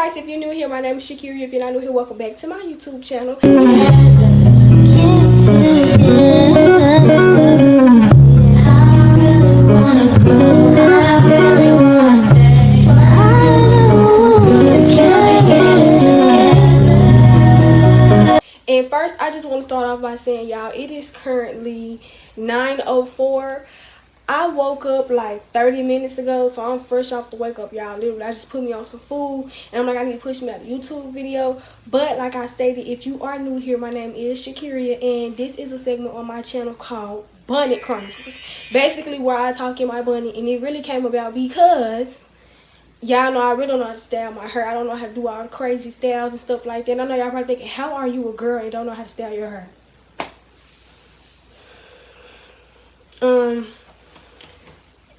guys, if you're new here, my name is Shakeria. If you're not new here, welcome back to my YouTube channel. And first, I just want to start off by saying, y'all, it is currently 9:04. I woke up like 30 minutes ago, so I'm fresh off the wake up, y'all. Literally, I just put me on some food, and I'm like, I need to push me out a YouTube video. But like I stated, if you are new here, my name is Shakeria, and this is a segment on my channel called Bonnet Chronicles. Basically, where I talk in my bunny, and it really came about because y'all know I really don't know how to style my hair. I don't know how to do all the crazy styles and stuff like that. And I know y'all probably thinking, how are you a girl and don't know how to style your hair?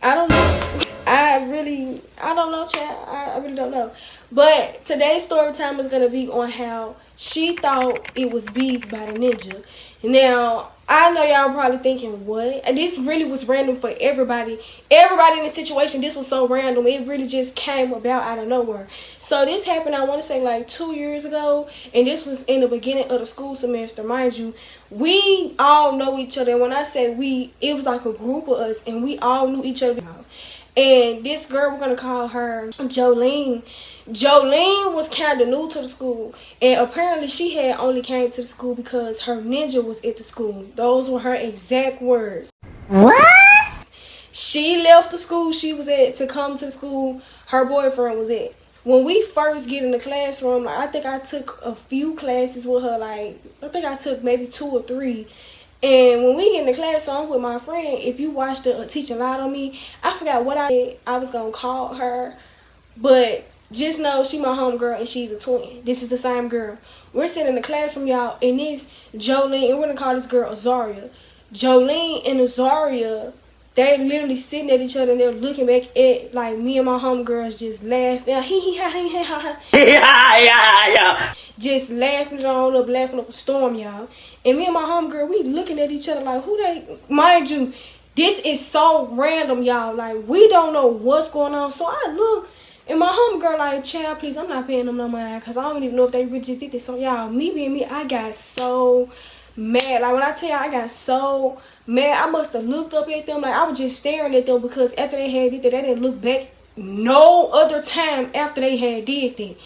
I don't know. I don't know, child. I really don't know. But today's story time is going to be on how she thought it was beef by the ninja. Now, I know y'all probably thinking, what? And this really was random for everybody. Everybody in the situation, this was so random. It really just came about out of nowhere. So this happened, I want to say like 2 years ago. And this was in the beginning of the school semester. Mind you, we all know each other. And when I say we, it was like a group of us. And we all knew each other. And this girl, we're going to call her Jolene. Jolene was kind of new to the school. And apparently she had only came to the school because her ninja was at the school. Those were her exact words. What? She left the school she was at to come to the school her boyfriend was at. When we first get in the classroom, like, I think I took a few classes with her. Like, I think I took maybe 2 or 3. And when we get in the classroom with my friend, if you watched the teacher lied on me, I forgot what I did. I was going to call her. But just know she my homegirl and she's a twin. This is the same girl. We're sitting in the classroom, y'all, and this Jolene, and we're going to call this girl Azaria. Jolene and Azaria, they literally sitting at each other and they're looking back at, like, me and my homegirls just laughing. Just laughing it all up, laughing up a storm, y'all. And me and my homegirl, we looking at each other like, who they, mind you, this is so random, y'all. Like, we don't know what's going on. So I look, and my homegirl like, child, please, I'm not paying them no mind, because I don't even know if they really just did this. So, y'all, me being me, I got so mad. Like, when I tell y'all, I got so mad. I must have looked up at them. Like, I was just staring at them because after they had did that, they didn't look back no other time after they had did that.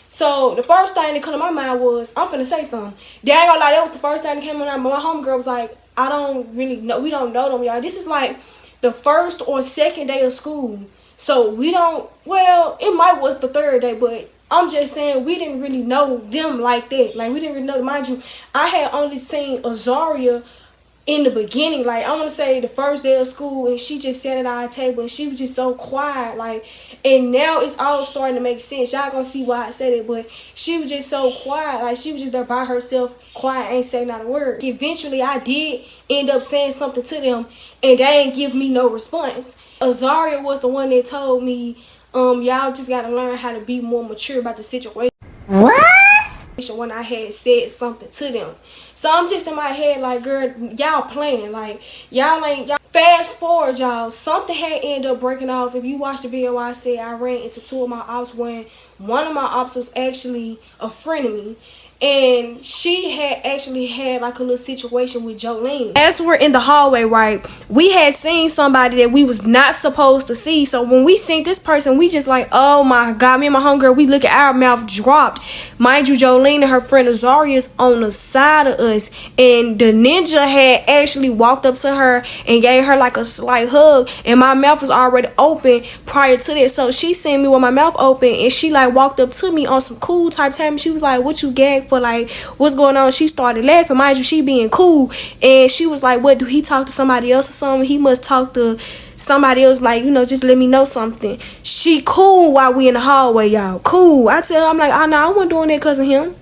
So, the first thing that came to my mind was, I'm finna say something. They ain't gonna lie, that was the first thing that came to my mind. But my homegirl was like, I don't really know. We don't know them, y'all. This is like the first or second day of school. So, we don't, well, it might was the third day, but I'm just saying we didn't really know them like that. Like, we didn't really know them. Mind you, I had only seen Azaria in the beginning, like, I want to say the first day of school, and she just sat at our table and she was just so quiet, like, and now it's all starting to make sense. Y'all gonna see why I said it, but she was just so quiet, like, she was just there by herself, quiet, ain't say not a word. Eventually I did end up saying something to them and they ain't give me no response. Azaria was the one that told me, y'all just gotta learn how to be more mature about the situation. What? When I had said something to them. So I'm just in my head like, girl, y'all playing. Like, y'all ain't, y'all. Fast forward, y'all, something had ended up breaking off. If you watch the video where I said I ran into 2 of my ops, when one of my ops was actually a friend of me. And she had actually had like a little situation with Jolene. As we're in the hallway, right, we had seen somebody that we was not supposed to see. So when we seen this person, we just like, oh my God, me and my homegirl, we look at our mouth dropped. Mind you, Jolene and her friend Azaria is on the side of us. And the ninja had actually walked up to her and gave her like a slight hug. And my mouth was already open prior to that. So she seen me with my mouth open and she like walked up to me on some cool type time. She was like, what you gagged for? Like, what's going on? She started laughing. Mind you, she being cool. And she was like, what, do he talk to somebody else or something? He must talk to somebody else, like, you know, just let me know something. She cool while we in the hallway, y'all. Cool. I tell her, I'm like, oh no, I wasn't doing that because of him.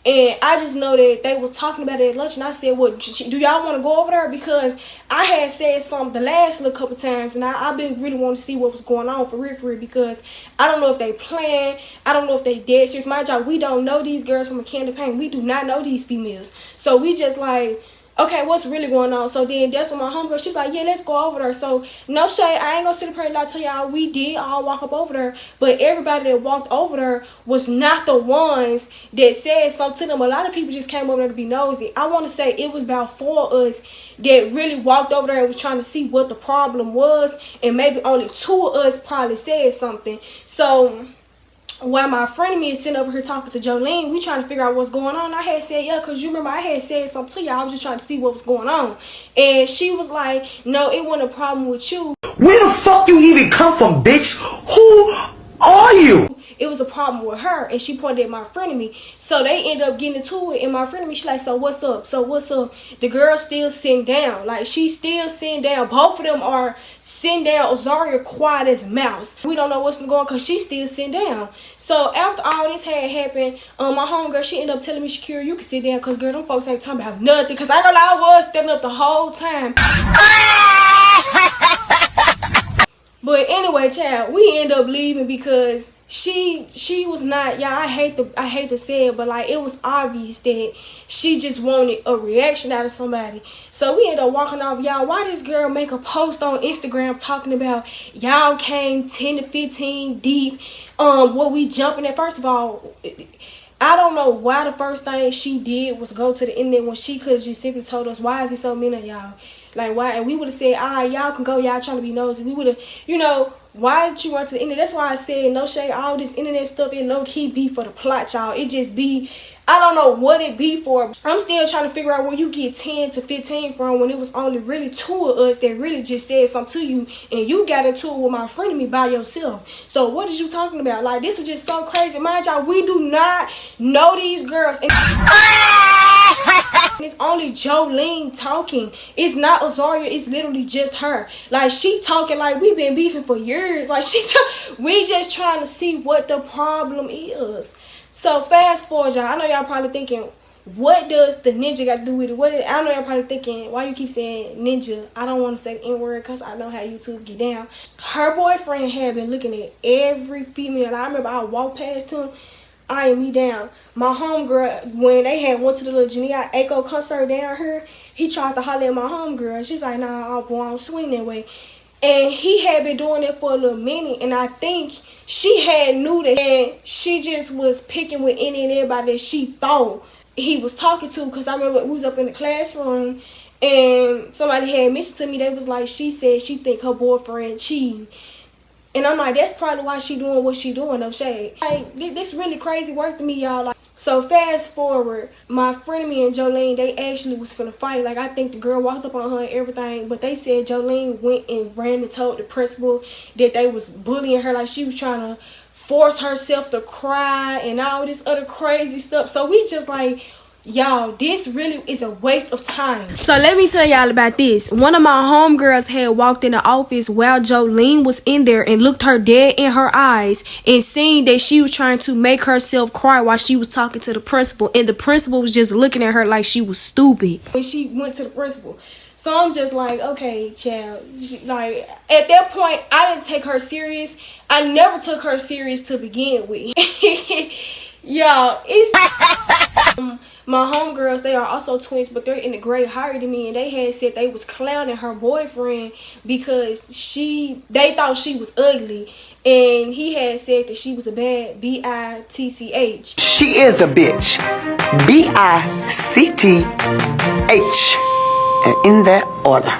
And I just know that they was talking about it at lunch, and I said, well, do y'all want to go over there? Because I had said something the last little couple times, and I've been really wanting to see what was going on for real, because I don't know if they playing, I don't know if they dead serious. My job, we don't know these girls from a can of paint. We do not know these females. So we just like, okay, what's really going on? So then that's when my homegirl, she was like, yeah, let's go over there. So no shade, I ain't gonna sit up here and lie to y'all. We did all walk up over there, but everybody that walked over there was not the ones that said something to them. A lot of people just came over there to be nosy. I want to say it was about 4 of us that really walked over there and was trying to see what the problem was, and maybe only 2 of us probably said something. So while my friend of me is sitting over here talking to Jolene, we trying to figure out what's going on. I had said, yeah, because you remember I had said something to y'all. I was just trying to see what was going on. And she was like, no, it wasn't a problem with you. Where the fuck you even come from, bitch? Who are you? It was a problem with her, and she pointed at my friend of me. So they end up getting into it, and my friend of me, she like, so what's up? So what's up? The girl still sitting down. Like, she's still sitting down. Both of them are sitting down. Azaria quiet as a mouse. We don't know what's going on because she's still sitting down. So after all this had happened, my homegirl, she ended up telling me, Shakeria, you can sit down because, girl, them folks ain't talking about nothing. Because I ain't gonna lie, I was standing up the whole time. But anyway, child, we end up leaving because she was not, y'all, I hate to say it, but like it was obvious that she just wanted a reaction out of somebody. So we end up walking off. Y'all, why this girl make a post on Instagram talking about y'all came 10 to 15 deep, what we jumping at? First of all, I don't know why the first thing she did was go to the internet when she could have just simply told us, why is it so many of y'all? Like, why? And we would have said, y'all can go, y'all trying to be nosy. We would have, you know, why did you run to the internet? That's why I said, no shade, all this internet stuff, it low-key be for the plot, y'all. It just be, I don't know what it be for. I'm still trying to figure out where you get 10 to 15 from when it was only really 2 of us that really just said something to you, and you got into it with my friend and me by yourself. So what is you talking about? Like, this was just so crazy. Mind y'all, we do not know these girls. And it's only Jolene talking. It's not Azaria. It's literally just her. Like, she talking like we been beefing for years. Like, we just trying to see what the problem is. So fast forward, y'all. I know y'all probably thinking, what does the ninja got to do with it? I know y'all probably thinking, why you keep saying ninja? I don't want to say the N-word because I know how YouTube get down. Her boyfriend had been looking at every female. I remember I walked past him, eyeing me down. My homegirl, when they had went to the little Jania Echo concert down here, he tried to holler at my homegirl. She's like, nah, boy, I don't swing that way. And he had been doing it for a little minute, and I think she had knew that, and she just was picking with any and everybody that she thought he was talking to. Because I remember we was up in the classroom, and somebody had mentioned to me, they was like, she said she think her boyfriend cheating. And I'm like, that's probably why she doing what she doing, no shade. Like, this really crazy work to me, y'all. Like, so fast forward, my friend me and Jolene, they actually was finna fight. Like, I think the girl walked up on her and everything, but they said Jolene went and ran and told the principal that they was bullying her, like she was trying to force herself to cry and all this other crazy stuff. So we just like, y'all, this really is a waste of time. So let me tell y'all about this. One of my homegirls had walked in the office while Jolene was in there and looked her dead in her eyes and seen that she was trying to make herself cry while she was talking to the principal, and the principal was just looking at her like she was stupid when she went to the principal. So I'm just like, okay, child. Like, at that point, I didn't take her serious. I never took her serious to begin with. Y'all, it's my homegirls, they are also twins, but they're in the grade higher than me, and they had said they was clowning her boyfriend because they thought she was ugly, and he had said that she was a bad B-I-T-C-H. She is a bitch. B-I-C-T-H. And in that order.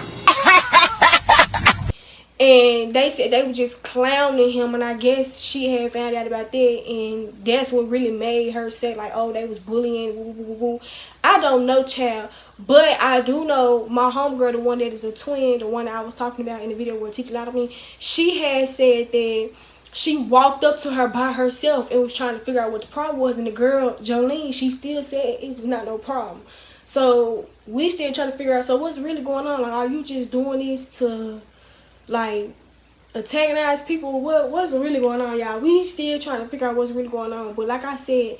And they said they were just clowning him, and I guess she had found out about that, and that's what really made her say like, oh, they was bullying, woo, woo, woo. I don't know, child, but I do know my homegirl, the one that is a twin, the one that I was talking about in the video where Teach a lot of me, she had said that she walked up to her by herself and was trying to figure out what the problem was, and the girl, Jolene, she still said it was not no problem. So we still trying to figure out, so what's really going on? Like, are you just doing this to like antagonize people? What's really going on, y'all? We still trying to figure out what's really going on. But like I said,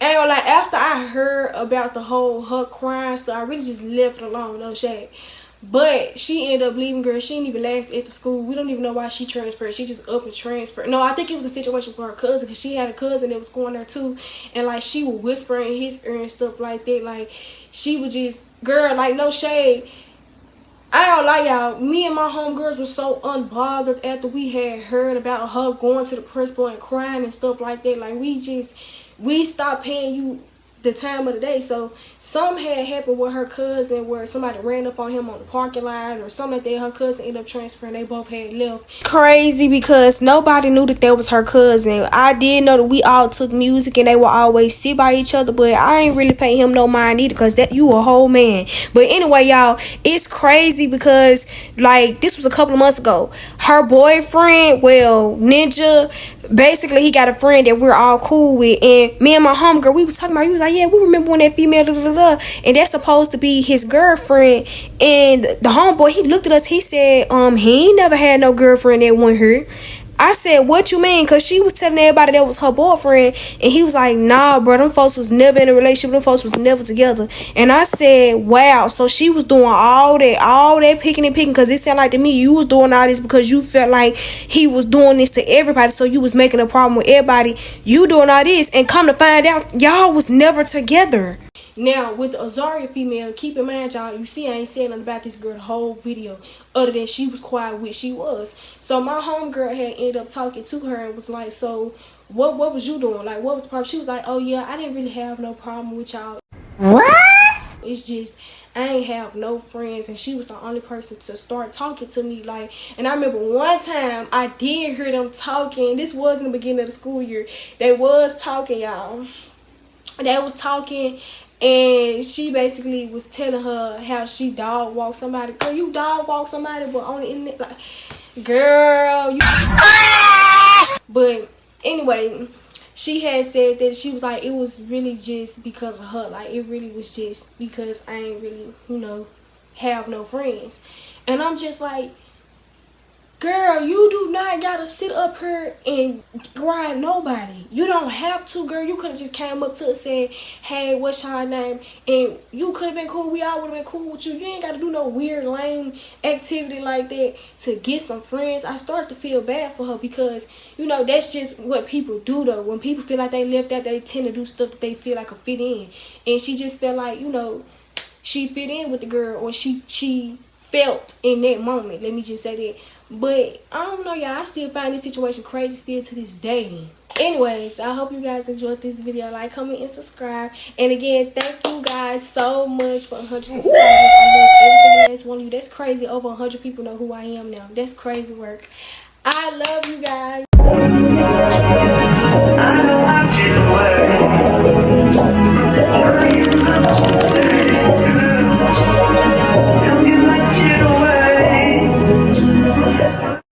and like after I heard about the whole her crying stuff, I really just left it alone, no shade. But she ended up leaving, girl. She didn't even last at the school. We don't even know why she transferred. She just up and transferred. No, I think it was a situation for her cousin, because she had a cousin that was going there too, and like she would whisper in his ear and stuff like that. Like, she would just girl, like no shade. I don't like y'all. Me and my homegirls were so unbothered after we had heard about her going to the principal and crying and stuff like that. Like we stopped paying you the time of the day. So something had happened with her cousin where somebody ran up on him on the parking lot or something like that. Her cousin ended up transferring. They both had left. Crazy because nobody knew that was her cousin. I did know that we all took music and they would always sit by each other, but I ain't really pay him no mind either because that you a whole man. But anyway, y'all, it's crazy because like this was a couple of months ago. Her boyfriend, well, Ninja, basically he got a friend that we're all cool with, and me and my homegirl, we was talking about, he was like, yeah, we remember when that female and that's supposed to be his girlfriend. And the homeboy, he looked at us, he said he ain't never had no girlfriend that went her. I said, what you mean? Because she was telling everybody that was her boyfriend. And he was like, nah, bro, them folks was never in a relationship. Them folks was never together. And I said, wow. So she was doing all that picking and picking. Because it sounded like to me you was doing all this because you felt like he was doing this to everybody. So you was making a problem with everybody. You doing all this. And come to find out, y'all was never together. Now, with the Azaria female, keep in mind, y'all, you see I ain't saying nothing about this girl the whole video, other than she was quiet, which she was. So my homegirl had ended up talking to her and was like, so what was you doing? Like, what was the problem? She was like, oh yeah, I didn't really have no problem with y'all. What? It's just, I ain't have no friends, and she was the only person to start talking to me. Like, and I remember one time I did hear them talking. This was in the beginning of the school year. They was talking, y'all. They was talking, and she basically was telling her how she dog walked somebody. Girl, you dog walk somebody, but on the internet, like, girl, you. But anyway, she had said that she was like, it was really just because of her. Like, it really was just because I ain't really, have no friends. And I'm just like, girl, you do not gotta sit up here and grind nobody. You don't have to, girl. You could have just came up to us and said, hey, what's your name? And you could have been cool. We all would have been cool with you. You ain't gotta do no weird, lame activity like that to get some friends. I started to feel bad for her because, that's just what people do, though. When people feel like they left out, they tend to do stuff that they feel like will fit in. And she just felt like, she fit in with the girl, or she felt in that moment. Let me just say that. But I don't know, y'all. I still find this situation crazy still to this day. Anyways, I hope you guys enjoyed this video. Like, comment, and subscribe. And again, thank you guys so much for 100 subscribers. I love every single last one of you. That's crazy. Over 100 people know who I am now. That's crazy work. I love you guys.